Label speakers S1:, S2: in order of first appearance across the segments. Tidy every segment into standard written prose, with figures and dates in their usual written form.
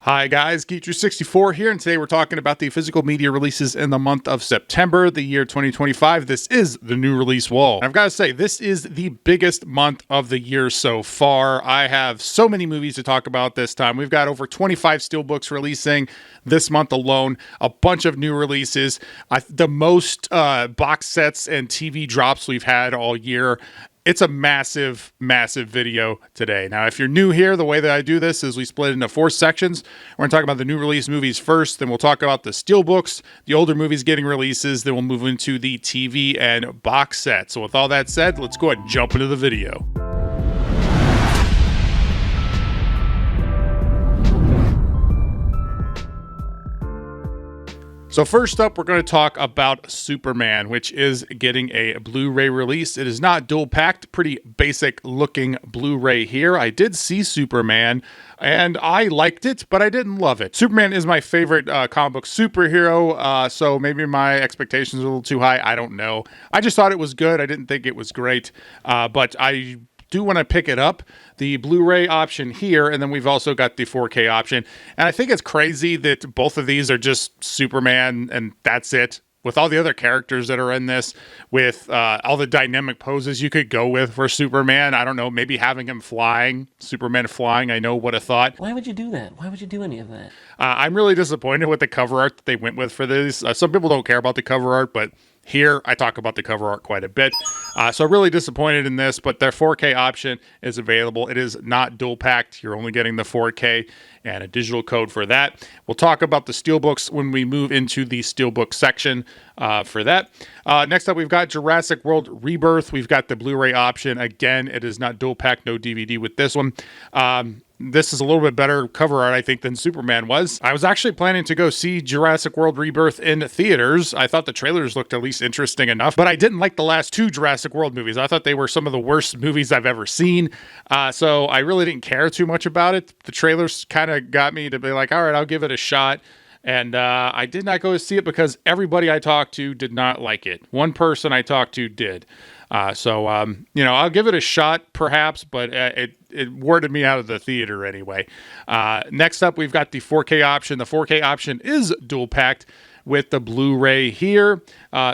S1: Hi guys, Geek64 here, and today we're talking about the physical media releases in the month of September, the year 2025. This is the new release wall. I've got to say, this is the biggest month of the year so far. I have so many movies to talk about this time. We've got over 25 Steelbooks releasing this month alone, a bunch of new releases, the most box sets and TV drops we've had all year. It's a massive, massive video today. Now, if you're new here, the way that I do this is we split it into 4 sections. We're going to talk about the new release movies first, then we'll talk about the Steelbooks, the older movies getting releases, then we'll move into the TV and box set. So with all that said, let's go ahead and jump into the video. So first up, we're going to talk about Superman, which is getting a Blu-ray release. It is not dual-packed, pretty basic looking Blu-ray here. I did see Superman, and I liked it, but I didn't love it. Superman is my favorite comic book superhero, so maybe my expectations are a little too high. I don't know. I just thought it was good. I didn't think it was great, but I do want to pick it up, the Blu-ray option here, and then we've also got the 4K option. And I think it's crazy that both of these are just Superman and that's it, with all the other characters that are in this, with all the dynamic poses you could go with for Superman. I don't know, maybe having him flying, Superman flying, I know what I thought.
S2: Why would you do that? Why would you do any of that?
S1: I'm really disappointed with the cover art that they went with for this. Some people don't care about the cover art, but here, I talk about the cover art quite a bit. So really disappointed in this, but their 4K option is available. It is not dual packed. You're only getting the 4K and a digital code for that. We'll talk about the Steelbooks when we move into the Steelbook section for that. Next up, we've got Jurassic World Rebirth. We've got the Blu-ray option. Again, it is not dual packed, no DVD with this one. This is a little bit better cover art, I think, than Superman was. I was actually planning to go see Jurassic World Rebirth in theaters. I thought the trailers looked at least interesting enough, but I didn't like the last 2 Jurassic World movies. I thought they were some of the worst movies I've ever seen, so I really didn't care too much about it. The trailers kind of got me to be like, all right, I'll give it a shot. And I did not go to see it because everybody I talked to did not like it. One person I talked to did. So I'll give it a shot perhaps, but it worded me out of the theater anyway. Next up, we've got the 4K option. The 4K option is dual packed with the Blu-ray here.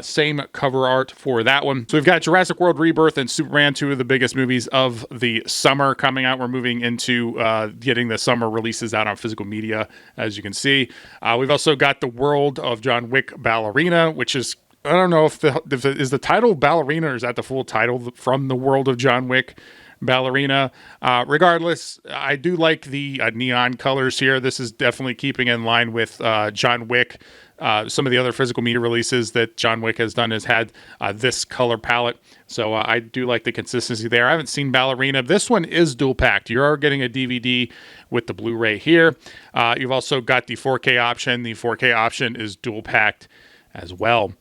S1: Same cover art for that one. So we've got Jurassic World Rebirth and Superman, 2 of the biggest movies of the summer coming out. We're moving into getting the summer releases out on physical media, as you can see. We've also got the World of John Wick Ballerina, which is, I don't know if is the title Ballerina, or is that the full title from the World of John Wick Ballerina. Regardless, I do like the neon colors here. This is definitely keeping in line with John Wick. Some of the other physical media releases that John Wick has done has had this color palette. So I do like the consistency there. I haven't seen Ballerina. This one is dual packed. You are getting a DVD with the Blu-ray here. You've also got the 4K option. The 4K option is dual packed as well.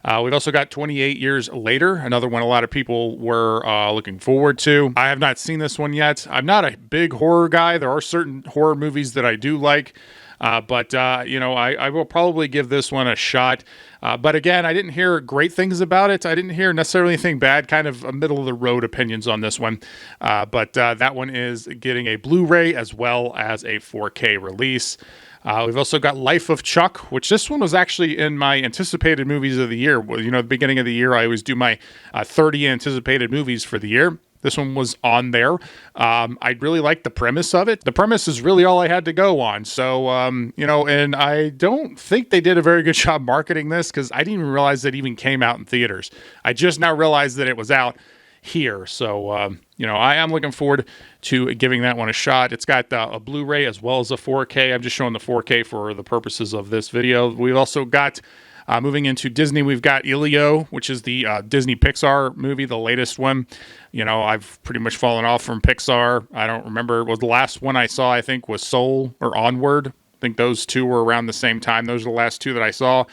S1: We've also got 28 Years Later, another one a lot of people were looking forward to. I have not seen this one yet. I'm not a big horror guy. There are certain horror movies that I do like, but I will probably give this one a shot. But again, I didn't hear great things about it. I didn't hear necessarily anything bad, kind of a middle-of-the-road opinions on this one. But that one is getting a Blu-ray as well as a 4K release. We've also got Life of Chuck, which this one was actually in my anticipated movies of the year. Well, at the beginning of the year, I always do my 30 anticipated movies for the year. This one was on there. I really liked the premise of it. The premise is really all I had to go on. So, and I don't think they did a very good job marketing this because I didn't even realize it even came out in theaters. I just now realized that it was out here. So, I am looking forward to giving that one a shot. It's got a Blu-ray as well as a 4K. I'm just showing the 4K for the purposes of this video. We've also got, moving into Disney, we've got Elio, which is the Disney Pixar movie, the latest one. I've pretty much fallen off from Pixar. I don't remember. It was the last one I saw, I think, was Soul or Onward. I think those 2 were around the same time. Those are the last 2 that I saw.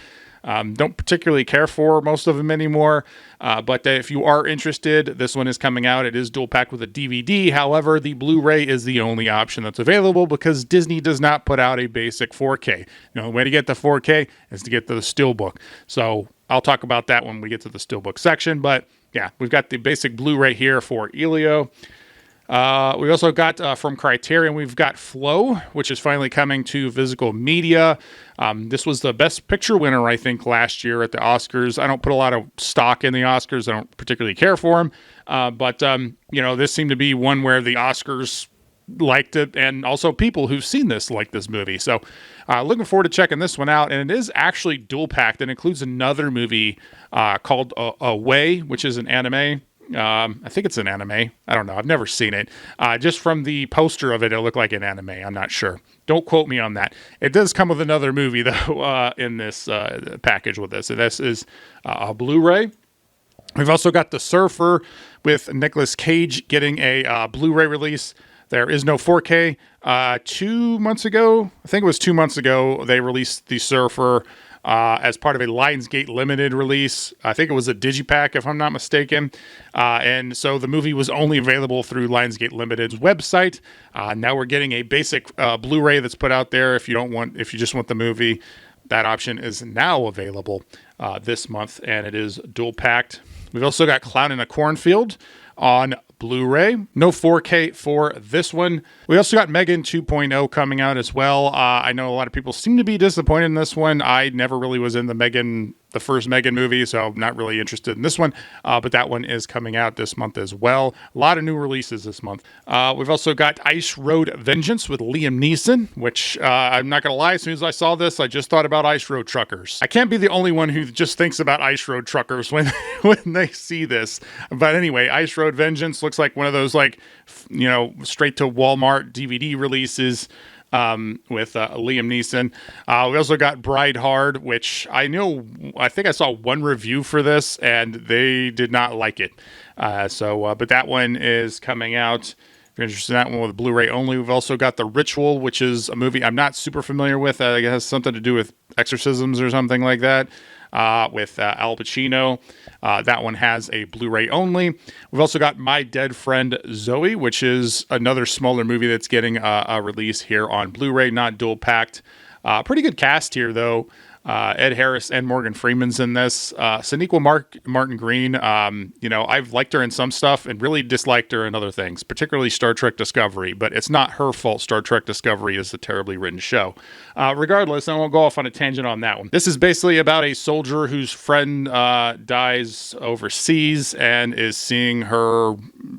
S1: Don't particularly care for most of them anymore, but if you are interested, this one is coming out. It is dual packed with a DVD. However, the Blu-ray is the only option that's available because Disney does not put out a basic 4K. The way to get the 4K is to get to the Steelbook. So I'll talk about that when we get to the Steelbook section, but yeah, we've got the basic Blu-ray here for Elio. We also got from Criterion, we've got Flow, which is finally coming to physical media. This was the Best Picture winner, I think, last year at the Oscars. I don't put a lot of stock in the Oscars. I don't particularly care for them. But this seemed to be one where the Oscars liked it, and also people who've seen this like this movie. So looking forward to checking this one out. And it is actually dual packed. It includes another movie called Away, which is an anime. I think it's an anime. I don't know. I've never seen it. Just from the poster of it, it looked like an anime. I'm not sure. Don't quote me on that. It does come with another movie, though, in this package with this. And this is a Blu-ray. We've also got The Surfer with Nicolas Cage getting a Blu-ray release. There is no 4K. 2 months ago, I think it was 2 months ago, they released The Surfer as part of a Lionsgate limited release. I think it was a digipack, if I'm not mistaken. And so the movie was only available through Lionsgate Limited's website. Now we're getting a basic Blu-ray that's put out there. If you just want the movie, that option is now available this month, and it is dual packed. We've also got Clown in a Cornfield on Blu-ray. No 4K for this one. We also got Megan 2.0 coming out as well. I know a lot of people seem to be disappointed in this one. I never really was in the first Megan movie, so I'm not really interested in this one. But that one is coming out this month as well. A lot of new releases this month. We've also got Ice Road Vengeance with Liam Neeson, which I'm not going to lie, as soon as I saw this, I just thought about Ice Road Truckers. I can't be the only one who just thinks about Ice Road Truckers when they see this. But anyway, Ice Road Vengeance looks like one of those straight to Walmart DVD releases with Liam Neeson. We also got Bride Hard, which I think I saw one review for this and they did not like it. But that one is coming out. If you're interested in that one with Blu-ray only. We've also got The Ritual, which is a movie I'm not super familiar with. It has something to do with exorcisms or something like that. With Al Pacino. That one has a Blu-ray only. We've also got My Dead Friend Zoe, which is another smaller movie that's getting a release here on Blu-ray, not dual packed. Pretty good cast here, though. Ed Harris and Morgan Freeman's in this. Sonequa Martin Green, I've liked her in some stuff and really disliked her in other things, particularly Star Trek Discovery, but it's not her fault Star Trek Discovery is a terribly written show. Regardless, I won't go off on a tangent on that one. This is basically about a soldier whose friend dies overseas and is seeing her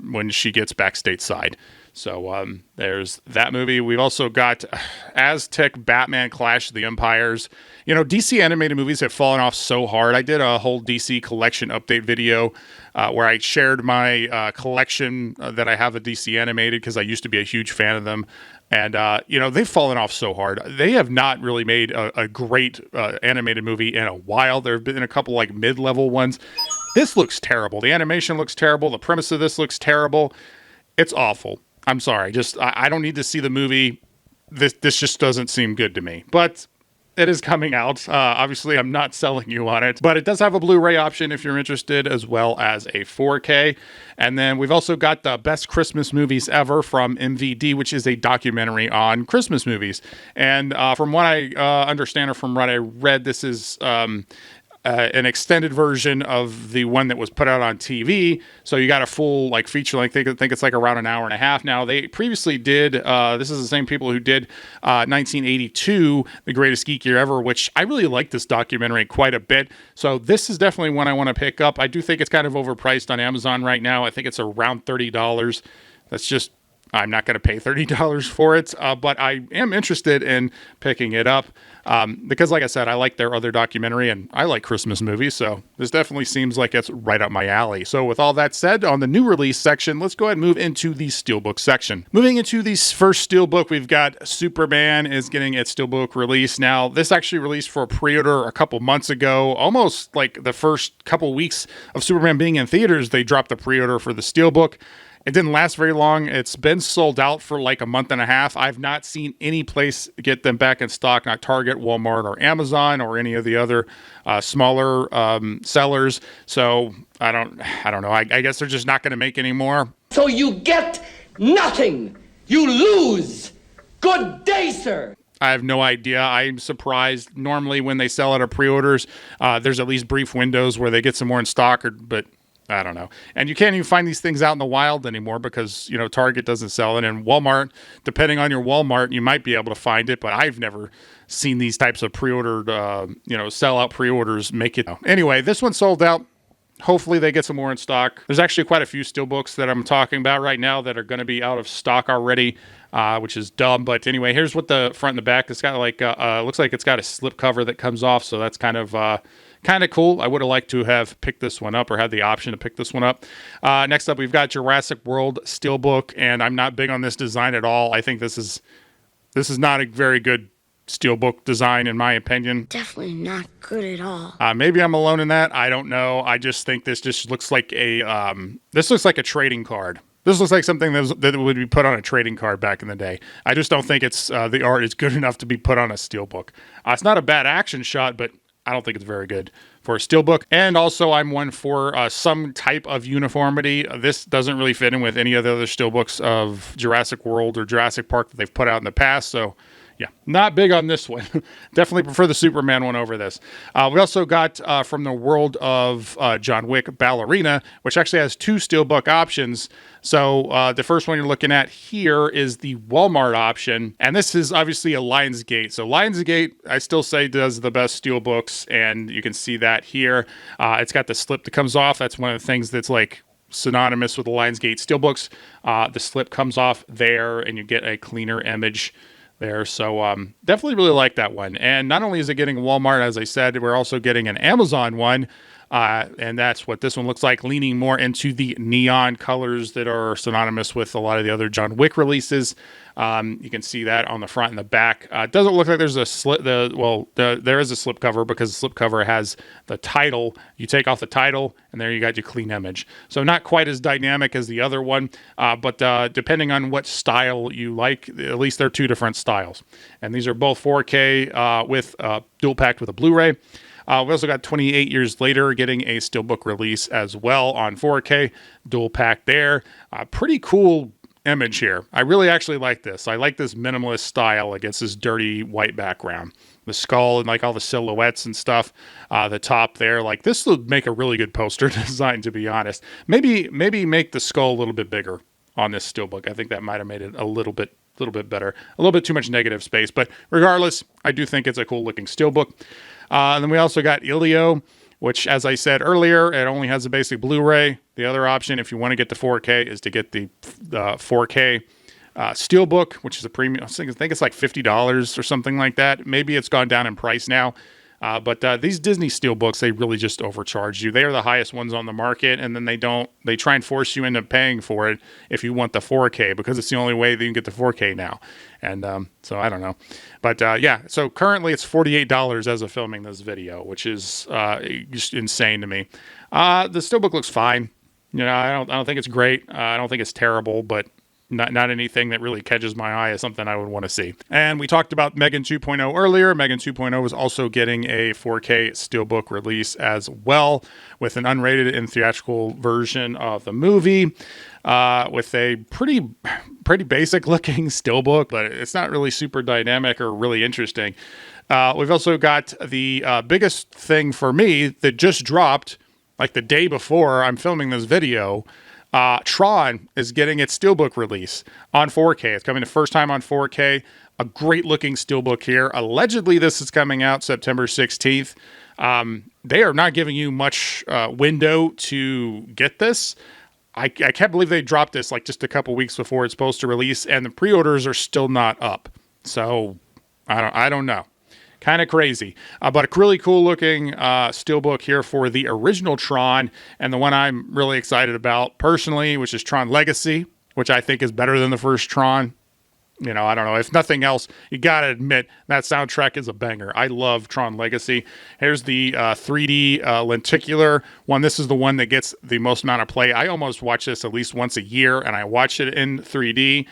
S1: when she gets back stateside. So there's that movie. We've also got Aztec Batman Clash of the Empires. DC animated movies have fallen off so hard. I did a whole DC collection update video where I shared my collection that I have of DC animated because I used to be a huge fan of them. And, they've fallen off so hard. They have not really made a great animated movie in a while. There have been a couple mid-level ones. This looks terrible. The animation looks terrible. The premise of this looks terrible. It's awful. I'm sorry. I don't need to see the movie. This just doesn't seem good to me. But it is coming out. Obviously, I'm not selling you on it. But it does have a Blu-ray option if you're interested, as well as a 4K. And then we've also got the Best Christmas Movies Ever from MVD, which is a documentary on Christmas movies. And from what I understand or from what I read, this is an extended version of the one that was put out on TV. So you got a full feature length. I think it's around an hour and a half now. They previously did, this is the same people who did 1982, The Greatest Geek Year Ever, which I really like this documentary quite a bit. So this is definitely one I want to pick up. I do think it's kind of overpriced on Amazon right now. I think it's around $30. That's just, I'm not going to pay $30 for it, but I am interested in picking it up because, like I said, I like their other documentary and I like Christmas movies, so this definitely seems like it's right up my alley. So with all that said, on the new release section, let's go ahead and move into the Steelbook section. Moving into the first Steelbook, we've got Superman is getting its Steelbook release. Now, this actually released for a pre-order a couple months ago, almost like the first couple weeks of Superman being in theaters, they dropped the pre-order for the Steelbook. It didn't last very long. It's been sold out for a month and a half. I've not seen any place get them back in stock, not Target, Walmart, or Amazon, or any of the other smaller sellers. So I don't know. I guess they're just not going to make any more.
S3: So you get nothing. You lose. Good day, sir.
S1: I have no idea. I'm surprised. Normally when they sell out of pre-orders, there's at least brief windows where they get some more in stock, but I don't know. And you can't even find these things out in the wild anymore because, you know, Target doesn't sell it. And Walmart, depending on your Walmart, you might be able to find it. But I've never seen these types of pre-ordered, sellout pre-orders make it. Anyway, this one sold out. Hopefully they get some more in stock. There's actually quite a few Steelbooks that I'm talking about right now that are going to be out of stock already, which is dumb. But anyway, here's what the front and the back. It's got like, looks like it's got a slip cover that comes off. So that's kind of cool. I would have liked to have picked this one up or had the option to pick this one up. Next up, we've got Jurassic World Steelbook, and I'm not big on this design at all. I think this is not a very good Steelbook design, in my opinion.
S4: Definitely not good at all.
S1: Maybe I'm alone in that. I don't know. I just think this just looks like a trading card. This looks like something that would be put on a trading card back in the day. I just don't think it's the art is good enough to be put on a Steelbook. It's not a bad action shot, but I don't think it's very good for a Steelbook. And also, I'm one for some type of uniformity. This doesn't really fit in with any of the other Steelbooks of Jurassic World or Jurassic Park that they've put out in the past. So, yeah, not big on this one. Definitely prefer the Superman one over this. We also got from the world of John Wick, Ballerina, which actually has two Steelbook options. So the first one you're looking at here is the Walmart option. And this is obviously a Lionsgate. So Lionsgate, I still say, does the best Steelbooks. And you can see that here. It's got the slip that comes off. That's one of the things that's like synonymous with the Lionsgate Steelbooks. The slip comes off there and you get a cleaner image there. So definitely really like that one. And not only is it getting Walmart, as I said, we're also getting an Amazon one. And that's what this one looks like, leaning more into the neon colors that are synonymous with a lot of the other John Wick releases. You can see that on the front and the back. It doesn't look like there's a slip. There is a slip cover because the slip cover has the title. You take off the title, and there you got your clean image. So not quite as dynamic as the other one, but depending on what style you like, at least they're two different styles. And these are both 4K with dual packed with a Blu-ray. We also got 28 years later getting a Steelbook release as well on 4K, dual pack there. Pretty cool image here. I really actually like this. I like this minimalist style against this dirty white background. The skull and like all the silhouettes and stuff, the top there. Like this would make a really good poster design, to be honest. Maybe make the skull a little bit bigger on this Steelbook. I think that might have made it a little bit better. A little bit too much negative space, but regardless, I do think it's a cool looking Steelbook. And then we also got Elio, which, as I said earlier, it only has a basic Blu-ray. The other option, if you want to get the 4K, is to get the 4K Steelbook, which is a premium. I think it's like $50 or something like that. Maybe it's gone down in price now. But these Disney Steelbooks, they really just overcharge you. They are the highest ones on the market, and then they try and force you into paying for it if you want the 4K, because it's the only way that you can get the 4K now. And so I don't know. But yeah, so currently it's $48 as of filming this video, which is just insane to me. The Steelbook looks fine. You know, I don't think it's great. I don't think it's terrible, but not anything that really catches my eye as something I would want to see. And we talked about Megan 2.0 earlier. Megan 2.0 is also getting a 4K Steelbook release as well, with an unrated and theatrical version of the movie, with a pretty basic looking Steelbook, but it's not really super dynamic or really interesting. We've also got the biggest thing for me that just dropped like the day before I'm filming this video. Tron is getting its Steelbook release on 4K. It's coming the first time on 4K. A great looking Steelbook here. Allegedly, this is coming out September 16th. They are not giving you much window to get this. I can't believe they dropped this like just a couple weeks before it's supposed to release, and the pre-orders are still not up. So I don't know. Kind of crazy, but a really cool looking Steelbook here for the original Tron, and the one I'm really excited about personally, which is Tron Legacy, which I think is better than the first Tron. You know, I don't know. If nothing else, you got to admit that soundtrack is a banger. I love Tron Legacy. Here's the 3D lenticular one. This is the one that gets the most amount of play. I almost watch this at least once a year, and I watch it in 3D.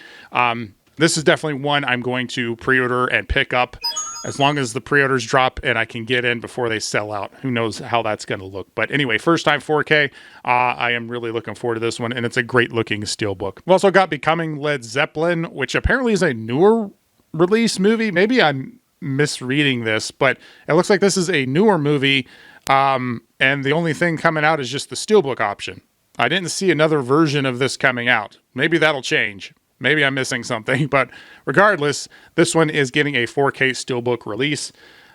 S1: This is definitely one I'm going to pre-order and pick up as long as the pre-orders drop and I can get in before they sell out. Who knows how that's going to look. But anyway, first time 4K. I am really looking forward to this one, and it's a great looking Steelbook. We've also got Becoming Led Zeppelin, which apparently is a newer release movie. Maybe I'm misreading this, but it looks like this is a newer movie. and the only thing coming out is just the Steelbook option. I didn't see another version of this coming out. Maybe that'll change. Maybe I'm missing something, but regardless, this one is getting a 4K Steelbook release.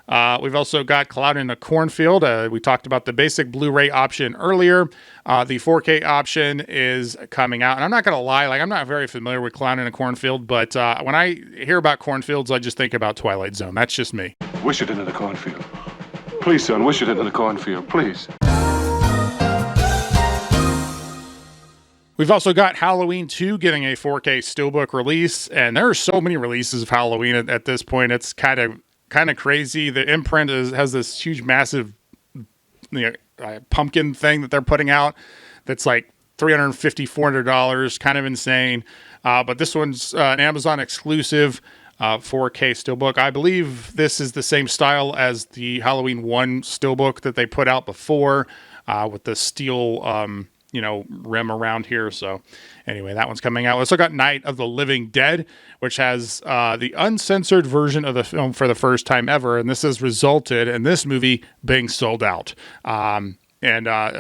S1: We've also got Cloud in a Cornfield. We talked about the basic Blu-ray option earlier. The 4K option is coming out. And I'm not going to lie, I'm not very familiar with Cloud in a Cornfield, but when I hear about cornfields, I just think about Twilight Zone. That's just me.
S5: Wish it into the cornfield. Please, son, wish it into the cornfield, please.
S1: We've also got Halloween 2 getting a 4K Steelbook release, and there are so many releases of Halloween at this point. It's kind of crazy. The imprint has this huge, massive pumpkin thing that they're putting out that's like $350, $400, kind of insane. But this one's an Amazon exclusive 4K Steelbook. I believe this is the same style as the Halloween 1 Steelbook that they put out before with the steel rim around here. So anyway, that one's coming out. We also got Night of the Living Dead, which has the uncensored version of the film for the first time ever. And this has resulted in this movie being sold out and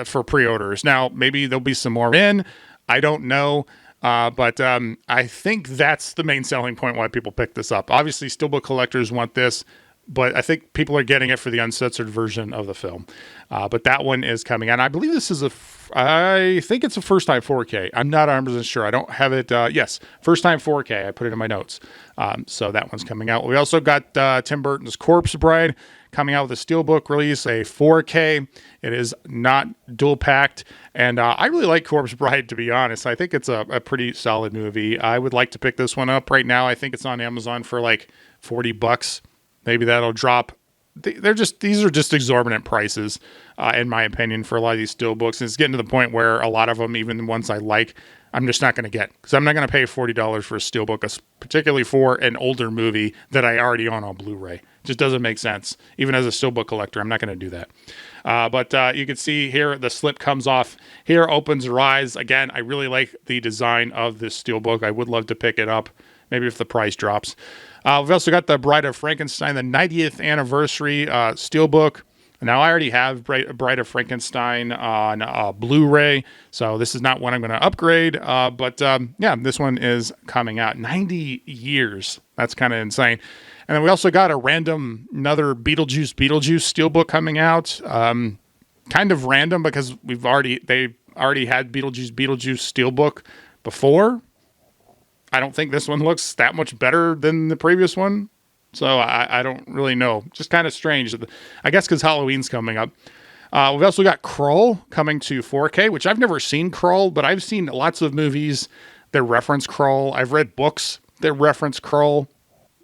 S1: for pre-orders. Now, maybe there'll be some more in. I don't know. But I think that's the main selling point why people pick this up. Obviously, Steelbook collectors want this, but I think people are getting it for the uncensored version of the film. But that one is coming out. I believe this is I think it's a first time 4K. I'm not 100% sure. I don't have it. Yes, first time 4K. I put it in my notes. So that one's coming out. We also got Tim Burton's Corpse Bride coming out with a Steelbook release, a 4K. It is not dual packed. And I really like Corpse Bride, to be honest. I think it's a pretty solid movie. I would like to pick this one up right now. I think it's on Amazon for like $40. Maybe that'll drop. These are just exorbitant prices, in my opinion, for a lot of these Steelbooks. And it's getting to the point where a lot of them, even the ones I like, I'm just not going to get. Because I'm not going to pay $40 for a Steelbook, particularly for an older movie that I already own on Blu-ray. It just doesn't make sense. Even as a Steelbook collector, I'm not going to do that. But you can see here, the slip comes off. Here opens her eyes. Again, I really like the design of this Steelbook. I would love to pick it up, maybe if the price drops. We've also got the Bride of Frankenstein, the 90th anniversary Steelbook. Now, I already have Bride of Frankenstein on Blu-ray, so this is not one I'm going to upgrade. But this one is coming out. 90 years. That's kind of insane. And then we also got another Beetlejuice Steelbook coming out. Kind of random because they already had Beetlejuice Steelbook before. I don't think this one looks that much better than the previous one. So I don't really know. Just kind of strange. I guess because Halloween's coming up. We've also got Krull coming to 4K, which I've never seen Krull, but I've seen lots of movies that reference Krull. I've read books that reference Krull.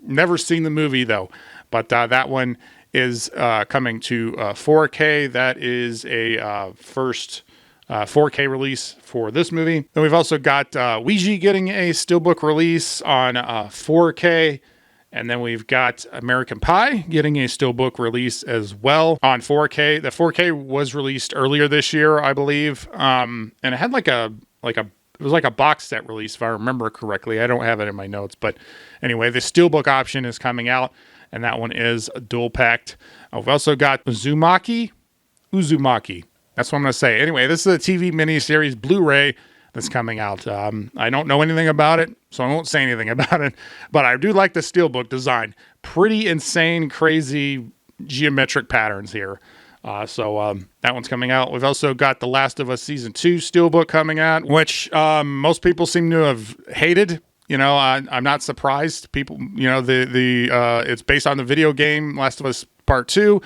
S1: Never seen the movie, though. But that one is coming to 4K. That is a first 4K release for this movie. Then we've also got Ouija getting a Steelbook release on 4K. And then we've got American Pie getting a Steelbook release as well on 4K. The 4K was released earlier this year, I believe. And it had it was like a box set release, if I remember correctly. I don't have it in my notes. But anyway, the Steelbook option is coming out, and that one is dual packed. We've also got Uzumaki. That's what I'm going to say. Anyway, this is a TV miniseries Blu-ray that's coming out. I don't know anything about it, so I won't say anything about it. But I do like the Steelbook design. Pretty insane, crazy geometric patterns here. So that one's coming out. We've also got The Last of Us Season 2 Steelbook coming out, which most people seem to have hated. I'm not surprised. People, it's based on the video game Last of Us Part 2.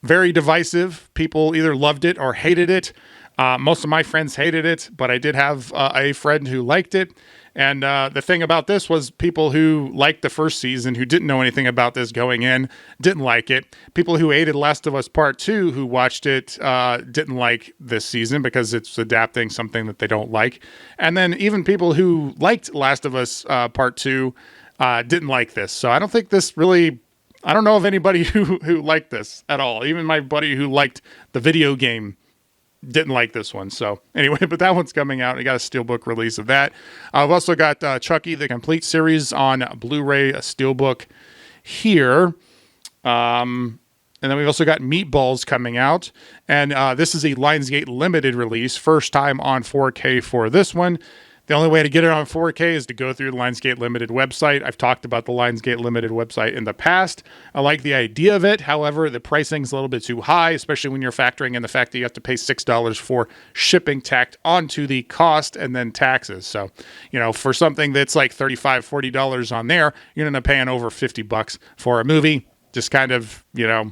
S1: Very divisive. People either loved it or hated it. Most of my friends hated it, but I did have a friend who liked it. And the thing about this was people who liked the first season, who didn't know anything about this going in, didn't like it. People who hated Last of Us Part 2, who watched it, didn't like this season because it's adapting something that they don't like. And then even people who liked Last of Us Part 2 didn't like this. So I don't think this really... I don't know of anybody who liked this at all. Even my buddy who liked the video game didn't like this one. So anyway, but that one's coming out. We got a Steelbook release of that. I've also got Chucky, the complete series on Blu-ray, a Steelbook here. And then we've also got Meatballs coming out. And this is a Lionsgate limited release. First time on 4K for this one. The only way to get it on 4K is to go through the Lionsgate Limited website. I've talked about the Lionsgate Limited website in the past. I like the idea of it. However, the pricing's a little bit too high, especially when you're factoring in the fact that you have to pay $6 for shipping tacked onto the cost and then taxes. So, you know, for something that's like $35, $40 on there, you're going to pay over $50 for a movie. Just kind of, you know,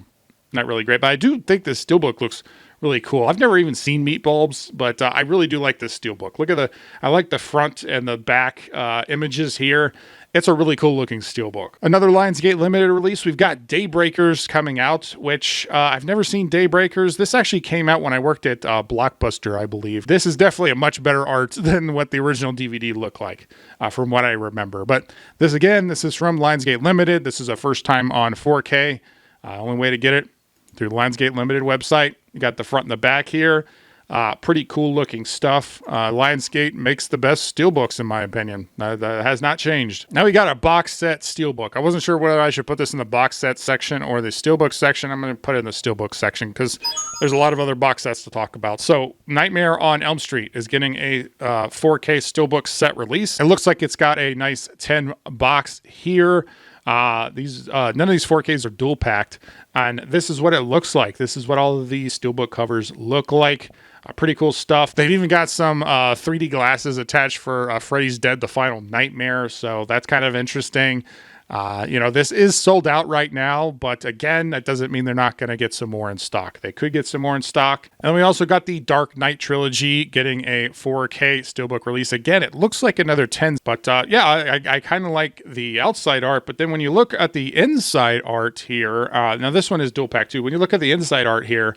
S1: not really great. But I do think this Steelbook looks really cool. I've never even seen Meatballs, but I really do like this Steelbook. Look at I like the front and the back images here. It's a really cool looking Steelbook. Another Lionsgate limited release, we've got Daybreakers coming out, which I've never seen Daybreakers. This actually came out when I worked at Blockbuster, I believe. This is definitely a much better art than what the original DVD looked like, from what I remember. But this is from Lionsgate Limited. This is a first time on 4K. Only way to get it through the Lionsgate Limited website. You got the front and the back here. Pretty cool looking stuff. Lionsgate makes the best Steelbooks in my opinion. That has not changed. Now we got a box set Steelbook. I wasn't sure whether I should put this in the box set section or the Steelbook section. I'm going to put it in the Steelbook section because there's a lot of other box sets to talk about. So Nightmare on Elm Street is getting a 4K Steelbook set release. It looks like it's got a nice 10 box here. None of these 4Ks are dual packed, and this is what it looks like. This is what all of these Steelbook covers look like. Pretty cool stuff. They've even got some 3D glasses attached for Freddy's Dead: The Final Nightmare, so that's kind of interesting. You know, this is sold out right now, but again, that doesn't mean they're not going to get some more in stock. They could get some more in stock. And we also got the Dark Knight trilogy getting a 4K Steelbook release. Again, it looks like another 10, but yeah, I kind of like the outside art, but then when you look at the inside art here, now this one is dual pack too. When you look at the inside art here,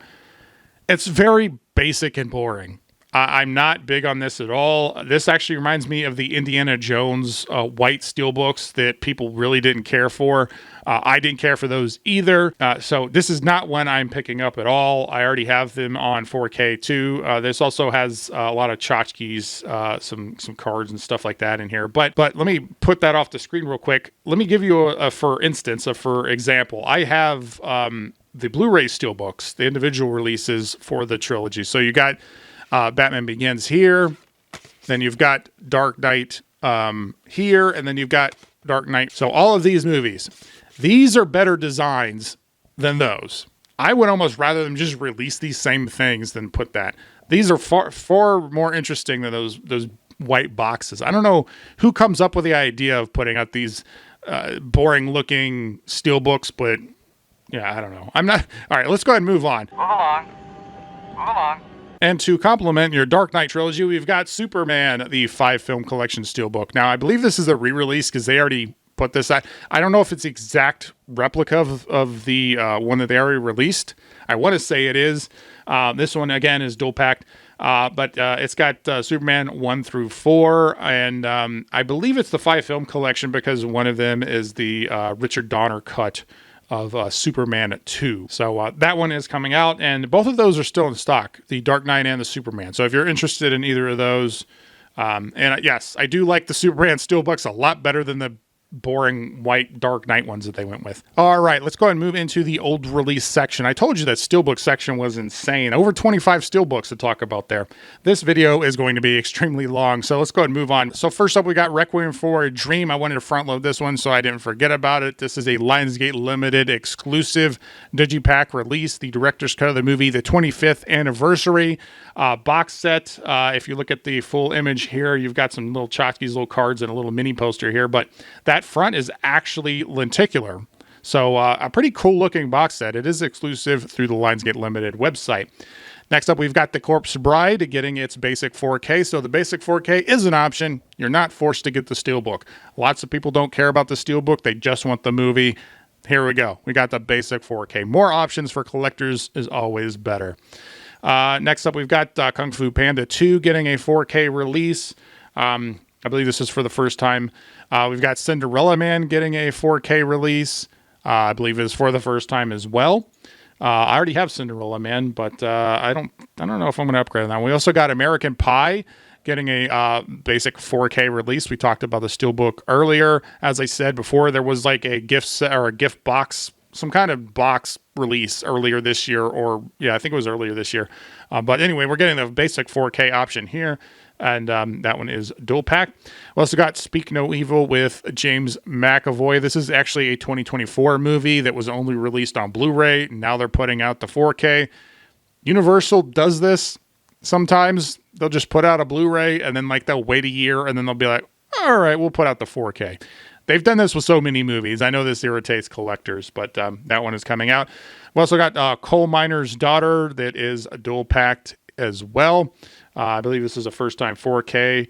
S1: it's very basic and boring. I'm not big on this at all. This actually reminds me of the Indiana Jones white Steelbooks that people really didn't care for. I didn't care for those either. So this is not one I'm picking up at all. I already have them on 4K too. This also has a lot of tchotchkes, some cards and stuff like that in here. But let me put that off the screen real quick. Let me give you a for example. I have the Blu-ray Steelbooks, the individual releases for the trilogy. So you got Batman Begins here, then you've got Dark Knight here, and then you've got Dark Knight. So all of these movies, these are better designs than those. I would almost rather them just release these same things than put that. These are far more interesting than those white boxes. I don't know who comes up with the idea of putting out these boring looking Steelbooks, but yeah, I don't know. I'm not. All right, let's go ahead and move on.
S6: Move along.
S1: And to complement your Dark Knight trilogy, we've got Superman, the 5-film collection Steelbook. Now, I believe this is a re-release because they already put this out. I don't know if it's the exact replica of the one that they already released. I want to say it is. This one, again, is dual-packed. But it's got Superman 1 through 4, and I believe it's the 5-film collection because one of them is the Richard Donner cut of Superman 2. So that one is coming out, and both of those are still in stock, the Dark Knight and the Superman. So if you're interested in either of those, and yes, I do like the Superman Steelbooks a lot better than the boring white Dark Knight ones that they went with. All right, let's go ahead and move into the old release section. I told you that Steelbook section was insane. Over 25 Steelbooks to talk about there. This video is going to be extremely long, so let's go ahead and move on. So first up, we got Requiem for a Dream. I wanted to front load this one so I didn't forget about it. This is a Lionsgate Limited exclusive digipack release, the director's cut of the movie, the 25th anniversary box set. If you look at the full image here, you've got some little tchotchkes, little cards, and a little mini poster here, but that front is actually lenticular. So a pretty cool looking box set. It is exclusive through the Lionsgate Limited website. Next up, we've got The Corpse Bride getting its basic 4K. So the basic 4K is an option. You're not forced to get the Steelbook. Lots of people don't care about the Steelbook. They just want the movie. Here we go. We got the basic 4K. More options for collectors is always better. Next up, we've got Kung Fu Panda 2 getting a 4K release. I believe this is for the first time. We've got Cinderella Man getting a 4K release. I believe it's for the first time as well. I already have Cinderella Man, but I don't know if I'm going to upgrade on that. We also got American Pie getting a basic 4K release. We talked about the Steelbook earlier. As I said before, there was like a gift set or a gift box some kind of box release earlier this year, or yeah, I think it was earlier this year. But anyway, we're getting the basic 4K option here, and that one is dual pack. We also got Speak No Evil with James McAvoy. This is actually a 2024 movie that was only released on Blu-ray. Now they're putting out the 4K. Universal does this sometimes. They'll just put out a Blu-ray, and then like they'll wait a year, and then they'll be like, all right, we'll put out the 4K. They've done this with so many movies. I know this irritates collectors, but that one is coming out. We also got Coal Miner's Daughter that is dual packed as well. I believe this is a first time 4K.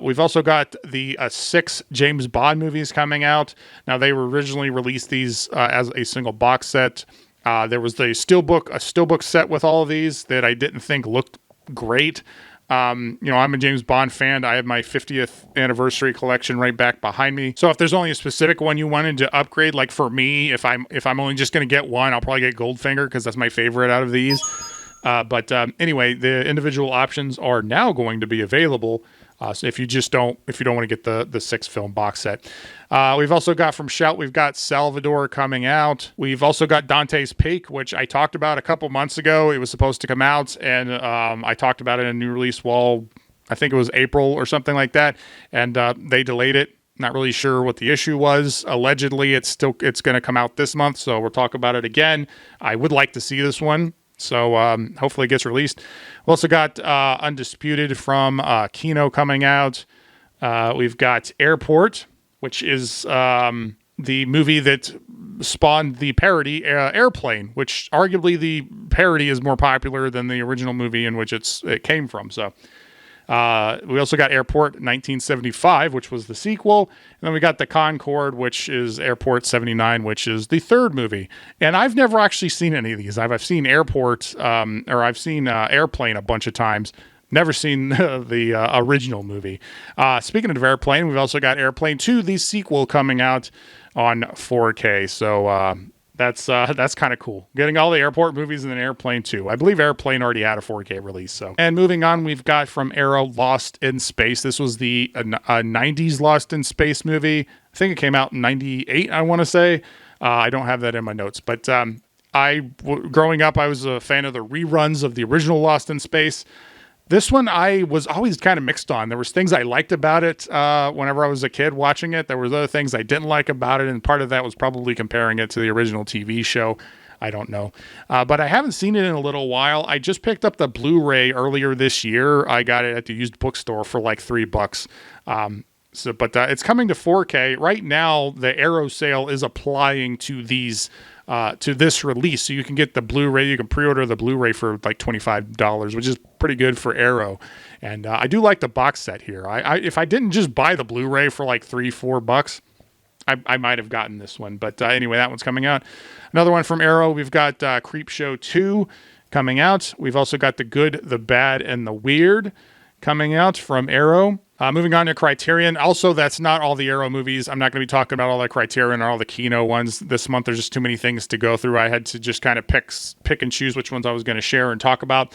S1: We've also got the 6 James Bond movies coming out. Now, they were originally released these as a single box set. There was a steelbook set with all of these that I didn't think looked great. I'm a James Bond fan. I have my 50th anniversary collection right back behind me. So if there's only a specific one you wanted to upgrade, like for me, if I'm only just going to get one, I'll probably get Goldfinger because that's my favorite out of these. But anyway, the individual options are now going to be available. So if you don't want to get the 6 film box set. We've also got from Shout, we've got Salvador coming out. We've also got Dante's Peak, which I talked about a couple months ago. It was supposed to come out, and I talked about it in a new release wall. I think it was April or something like that, and they delayed it. Not really sure what the issue was. Allegedly, it's going to come out this month, so we'll talk about it again. I would like to see this one. So hopefully it gets released. We also got Undisputed from Kino coming out. We've got Airport, which is the movie that spawned the parody Airplane, which arguably the parody is more popular than the original movie in which it came from. So we also got Airport 1975, which was the sequel. And then we got The Concorde, which is Airport 79, which is the third movie. And I've never actually seen any of these. I've seen Airport, or I've seen Airplane a bunch of times. Never seen the original movie. Speaking of Airplane, we've also got Airplane 2, the sequel, coming out on 4K. So that's kind of cool. Getting all the Airport movies and then Airplane 2. I believe Airplane already had a 4K release. So, and moving on, we've got from Arrow, Lost in Space. This was the 90s Lost in Space movie. I think it came out in 98, I want to say. I don't have that in my notes. But growing up, I was a fan of the reruns of the original Lost in Space. This one I was always kind of mixed on. There was things I liked about it whenever I was a kid watching it. There was other things I didn't like about it, and part of that was probably comparing it to the original TV show. I don't know. But I haven't seen it in a little while. I just picked up the Blu-ray earlier this year. I got it at the used bookstore for like $3. But it's coming to 4K. Right now, the Arrow sale is applying to these to this release. So you can get the Blu-ray. You can pre-order the Blu-ray for like $25, which is pretty good for Arrow. And I do like the box set here. If I didn't just buy the Blu-ray for like $3-4, I might have gotten this one. But anyway, that one's coming out. Another one from Arrow, we've got Creepshow 2 coming out. We've also got The Good, the Bad, and the Weird coming out from Arrow. Moving on to Criterion. Also, that's not all the Arrow movies. I'm not going to be talking about all the Criterion or all the Kino ones this month. There's just too many things to go through. I had to just kind of pick and choose which ones I was going to share and talk about.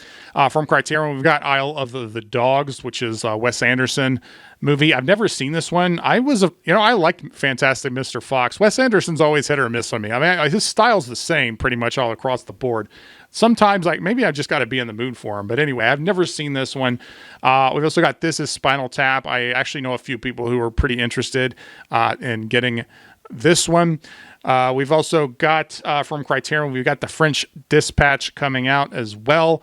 S1: From Criterion, we've got Isle of the Dogs, which is a Wes Anderson movie. I've never seen this one. I liked Fantastic Mr. Fox. Wes Anderson's always hit or miss on me. I mean, his style's the same pretty much all across the board. Sometimes, maybe I just got to be in the mood for him. But anyway, I've never seen this one. We've also got This Is Spinal Tap. I actually know a few people who are pretty interested in getting this one. We've also got, from Criterion, we've got The French Dispatch coming out as well.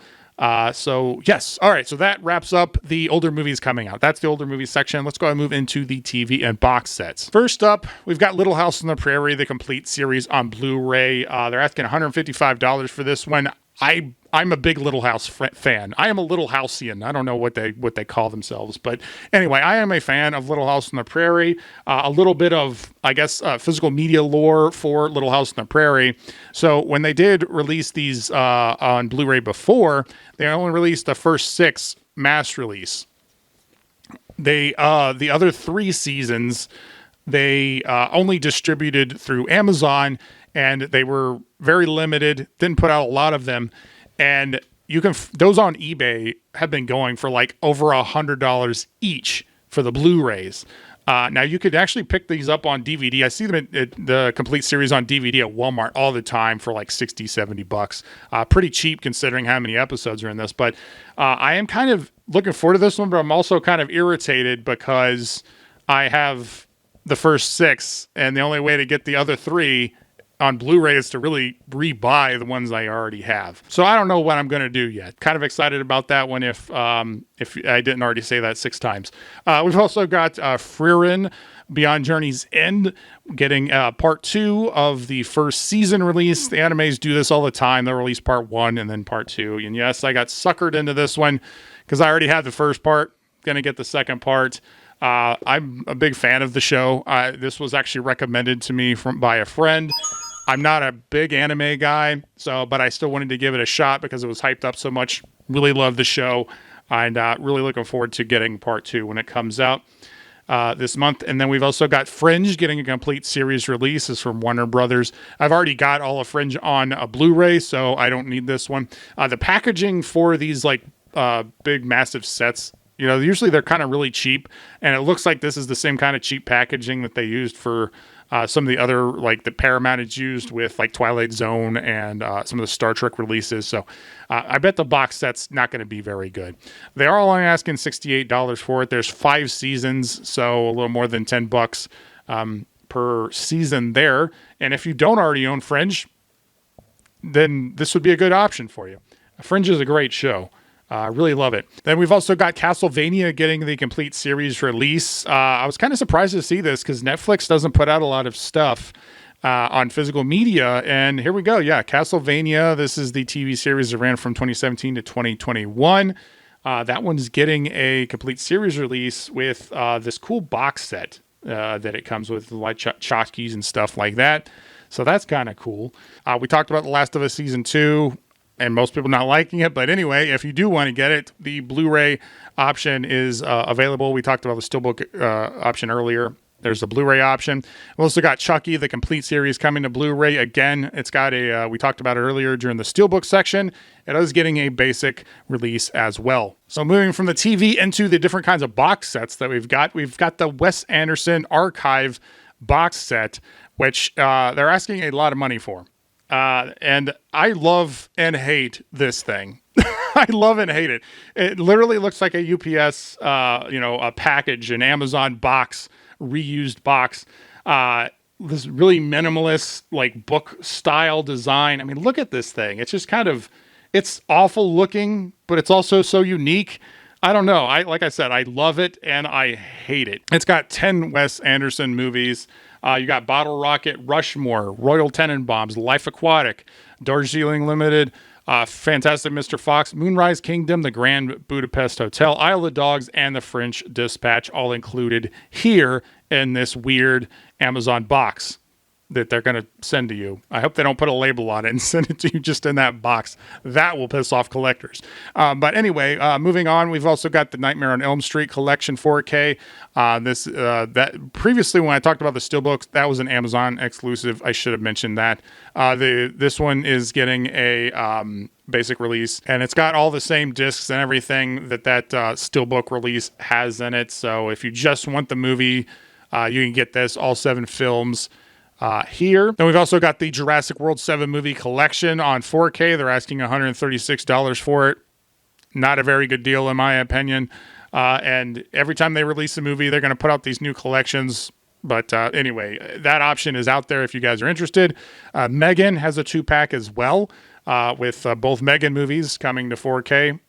S1: So yes. All right. So that wraps up the older movies coming out. That's the older movies section. Let's go ahead and move into the TV and box sets. First up, we've got Little House on the Prairie, the complete series on Blu-ray. They're asking $155 for this one. I'm a big Little House fan. I am a Little Houseian. I don't know what they call themselves, but anyway, I am a fan of Little House on the Prairie. A little bit of, I guess, physical media lore for Little House on the Prairie. So when they did release these on Blu-ray before, they only released the first 6 mass release. The other 3 seasons they only distributed through Amazon, and they were very limited. Didn't put out a lot of them. And you can those on eBay have been going for like over $100 each for the Blu-rays. Now, you could actually pick these up on DVD. I see them the complete series on DVD at Walmart all the time for like 60, 70 bucks. Pretty cheap considering how many episodes are in this. But I am kind of looking forward to this one, but I'm also kind of irritated because I have the first 6, and the only way to get the other 3 on Blu-ray is to really rebuy the ones I already have. So I don't know what I'm going to do yet. Kind of excited about that one if I didn't already say that 6 times. We've also got Freiren Beyond Journey's End getting part 2 of the first season release. The animes do this all the time. They'll release part 1 and then part 2. And yes, I got suckered into this one because I already had the first part. Going to get the second part. I'm a big fan of the show. This was actually recommended to me by a friend. I'm not a big anime guy, but I still wanted to give it a shot because it was hyped up so much. Really love the show, and really looking forward to getting part 2 when it comes out this month. And then we've also got Fringe getting a complete series release. This is from Warner Brothers. I've already got all of Fringe on a Blu-ray, so I don't need this one. The packaging for these big, massive sets, usually they're kind of really cheap, and it looks like this is the same kind of cheap packaging that they used for some of the other, the Paramount is used with Twilight Zone and some of the Star Trek releases. So I bet the box set's not going to be very good. They are only asking $68 for it. There's 5 seasons, so a little more than $10 per season there. And if you don't already own Fringe, then this would be a good option for you. Fringe is a great show. I really love it. Then we've also got Castlevania getting the complete series release. I was kind of surprised to see this because Netflix doesn't put out a lot of stuff on physical media. And here we go. Yeah, Castlevania. This is the TV series that ran from 2017 to 2021. That one's getting a complete series release with this cool box set that it comes with, like tchotchkes and stuff like that. So that's kind of cool. We talked about The Last of Us Season 2. And most people not liking it. But anyway, if you do want to get it, the Blu-ray option is available. We talked about the Steelbook option earlier. There's a Blu-ray option. We also got Chucky, the complete series, coming to Blu-ray. Again, it's got we talked about it earlier during the Steelbook section. It is getting a basic release as well. So moving from the TV into the different kinds of box sets that we've got the Wes Anderson Archive box set, which they're asking a lot of money for. And I love and hate this thing. I love and hate it. It literally looks like a UPS, a package, an Amazon box, reused box. This really minimalist, book style design. I mean, look at this thing. It's just it's awful looking, but it's also so unique. I don't know. Like I said, I love it and I hate it. It's got 10 Wes Anderson movies. You got Bottle Rocket, Rushmore, Royal Tenenbaums, Life Aquatic, Darjeeling Limited, Fantastic Mr. Fox, Moonrise Kingdom, The Grand Budapest Hotel, Isle of Dogs, and The French Dispatch, all included here in this weird Amazon box that they're going to send to you. I hope they don't put a label on it and send it to you just in that box. That will piss off collectors. But anyway, moving on, we've also got the Nightmare on Elm Street Collection 4K. That previously, when I talked about the Steelbooks, that was an Amazon exclusive. I should have mentioned that. This one is getting a basic release, and it's got all the same discs and everything that Steelbook release has in it. So if you just want the movie, you can get this, all 7 films. Here. Then we've also got the Jurassic World 7 movie collection on 4K. They're asking $136 for it. Not a very good deal in my opinion. And every time they release a movie, they're going to put out these new collections. But anyway, that option is out there if you guys are interested. Megan has a 2-pack as well with both Megan movies coming to 4K.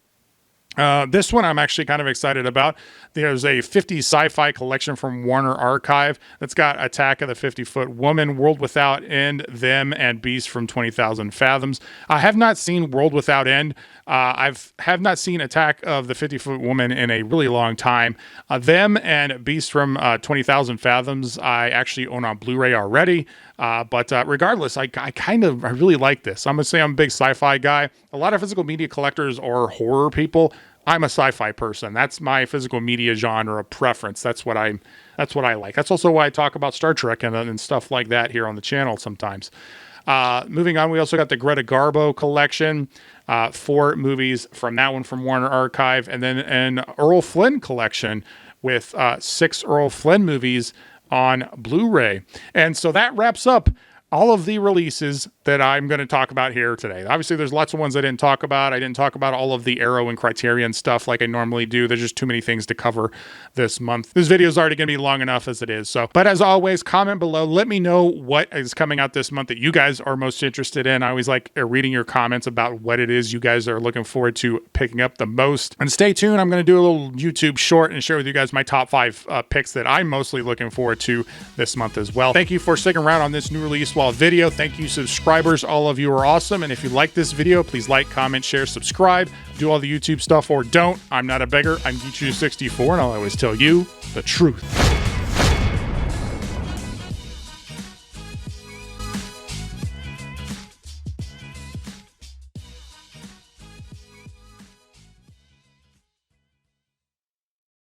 S1: This one I'm actually kind of excited about. There's a 50s sci-fi collection from Warner Archive that's got Attack of the 50-Foot Woman, World Without End, Them, and Beast from 20,000 Fathoms. I have not seen World Without End. Have not seen Attack of the 50-Foot Woman in a really long time. Them and Beast from 20,000 Fathoms I actually own on Blu-ray already. But regardless, I really like this. I'm going to say I'm a big sci-fi guy. A lot of physical media collectors are horror people. I'm a sci-fi person. That's my physical media genre preference. That's what I like. That's also why I talk about Star Trek and stuff like that here on the channel sometimes. Moving on, we also got the Greta Garbo collection, 4 movies from that one from Warner Archive, and then an Errol Flynn collection with 6 Errol Flynn movies on Blu-ray. And so that wraps up all of the releases that I'm going to talk about here today. Obviously, there's lots of ones I didn't talk about. I didn't talk about all of the Arrow and Criterion stuff like I normally do. There's just too many things to cover this month. This video is already going to be long enough as it is. So, but as always, comment below. Let me know what is coming out this month that you guys are most interested in. I always like reading your comments about what it is you guys are looking forward to picking up the most. And stay tuned. I'm going to do a little YouTube short and share with you guys my top 5 picks that I'm mostly looking forward to this month as well. Thank you for sticking around on this new release video. Thank you, subscribers. All of you are awesome. And if you like this video, please like, comment, share, subscribe, do all the YouTube stuff, or don't. I'm not a beggar. I'm Geechu64, and I'll always tell you the truth.